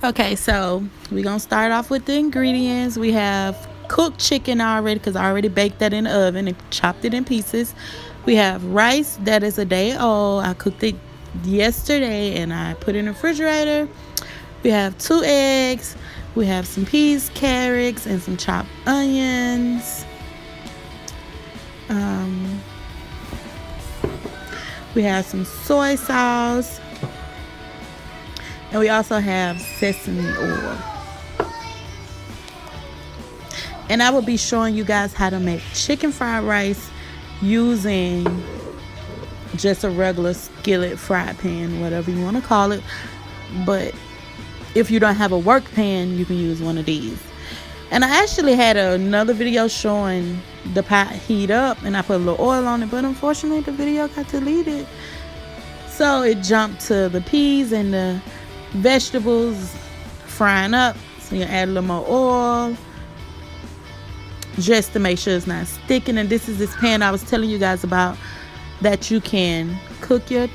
Okay, so we're gonna start off with the ingredients. We have cooked chicken already because I already baked that in the oven and chopped it in pieces. We have rice that is a day old. I cooked it yesterday and I put it in the refrigerator. We have 2 eggs. We have some peas, carrots, and some chopped onions. Um, we have some soy sauce. And we also have sesame oil. And I will be showing you guys how to make chicken fried rice using just a regular skillet fried pan, whatever you want to call it. But if you don't have a work pan, you can use one of these. And I actually had another video showing the pot heat up and I put a little oil on it, but unfortunately the video got deleted. So it jumped to the peas and the vegetables frying up. So you add a little more oil just to make sure it's not sticking. And this is this pan I was telling you guys about that you can cook your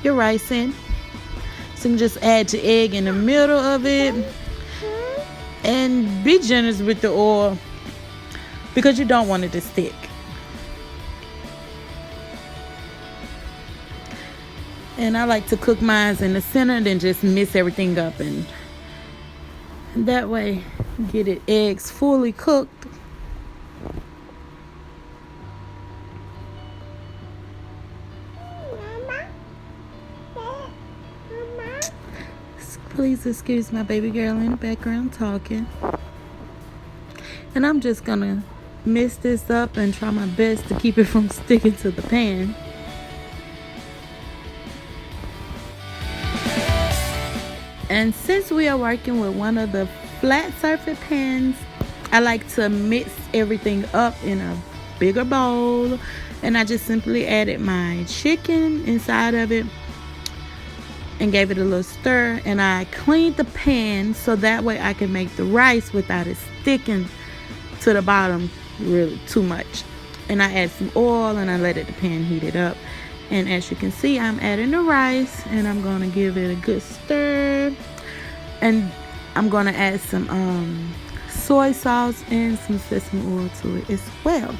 rice in. So you can just add your egg in the middle of it and be generous with the oil because you don't want it to stick. And I like to cook mine in the center and then just mix everything up, and that way get it eggs fully cooked. Please excuse my baby girl in the background talking. And I'm just gonna mix this up and try my best to keep it from sticking to the pan. And since we are working with one of the flat surface pans, I like to mix everything up in a bigger bowl. And I just simply added my chicken inside of it and gave it a little stir. And I cleaned the pan so that way I can make the rice without it sticking to the bottom really too much. And I add some oil and I let the pan heat it up. And as you can see, I'm adding the rice and I'm going to give it a good stir. And I'm going to add some soy sauce and some sesame oil to it as well.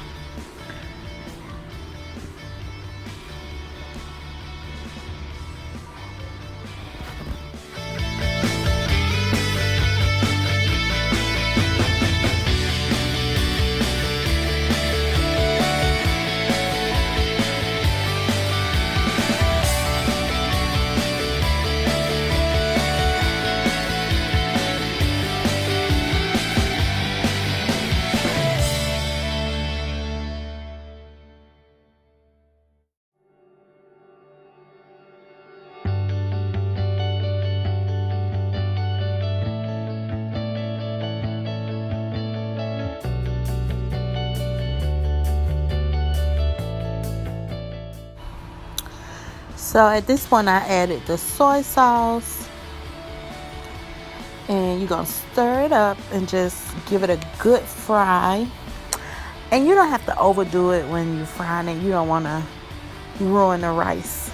So at this point I added the soy sauce and you're going to stir it up and just give it a good fry. And you don't have to overdo it when you're frying it. You don't want to ruin the rice.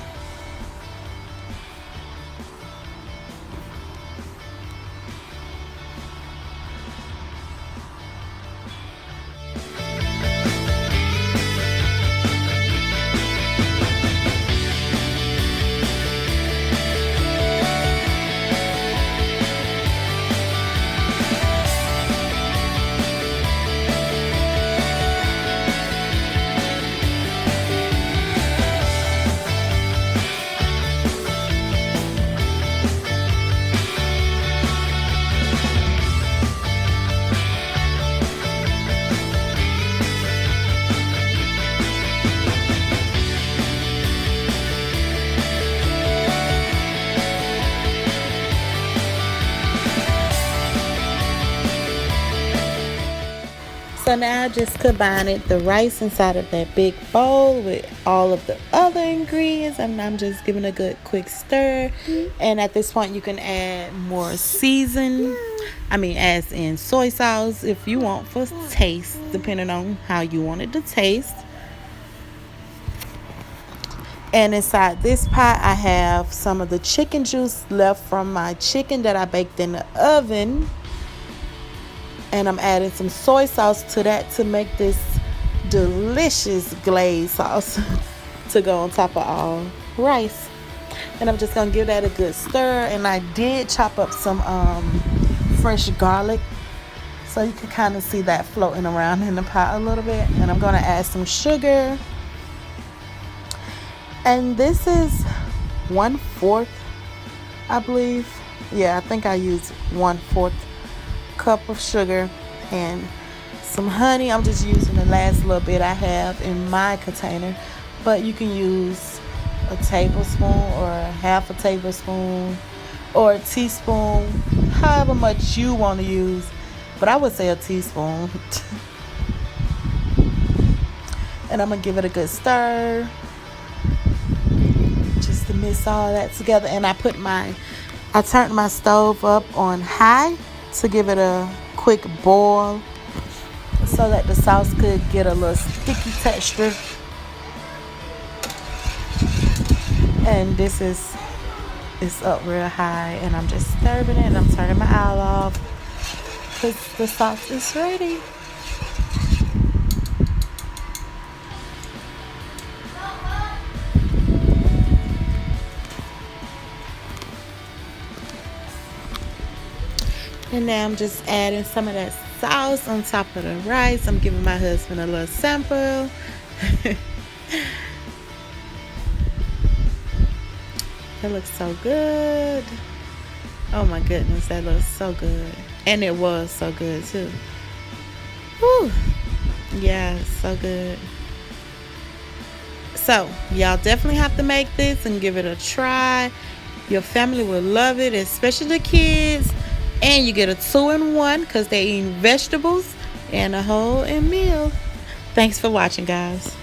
So now I just combined the rice inside of that big bowl with all of the other ingredients, and I'm just giving a good quick stir. And at this point you can add more season, as in soy sauce if you want for taste, depending on how you want it to taste. And inside this pot, I have some of the chicken juice left from my chicken that I baked in the oven. And I'm adding some soy sauce to that to make this delicious glazed sauce to go on top of all rice. And I'm just gonna give that a good stir. And I did chop up some fresh garlic, so you can kind of see that floating around in the pot a little bit. And I'm gonna add some sugar. And this is 1/4, I believe. Yeah, I think I used 1/4 cup of sugar and some honey. I'm just using the last little bit I have in my container, but you can use a tablespoon or half a tablespoon or a teaspoon, however much you want to use, but I would say a teaspoon. And I'm gonna give it a good stir just to mix all that together. And I turned my stove up on high to give it a quick boil so that the sauce could get a little sticky texture. And this is up real high, and I'm just stirring it, and I'm turning my oil off because the sauce is ready. And now I'm just adding some of that sauce on top of the rice. I'm giving my husband a little sample. That looks so good. Oh my goodness, that looks so good. And it was so good too. Whew. Yeah, so good. So, y'all definitely have to make this and give it a try. Your family will love it, especially the kids. And you get a 2-in-1 because they're eating vegetables and a whole meal. Thanks for watching, guys.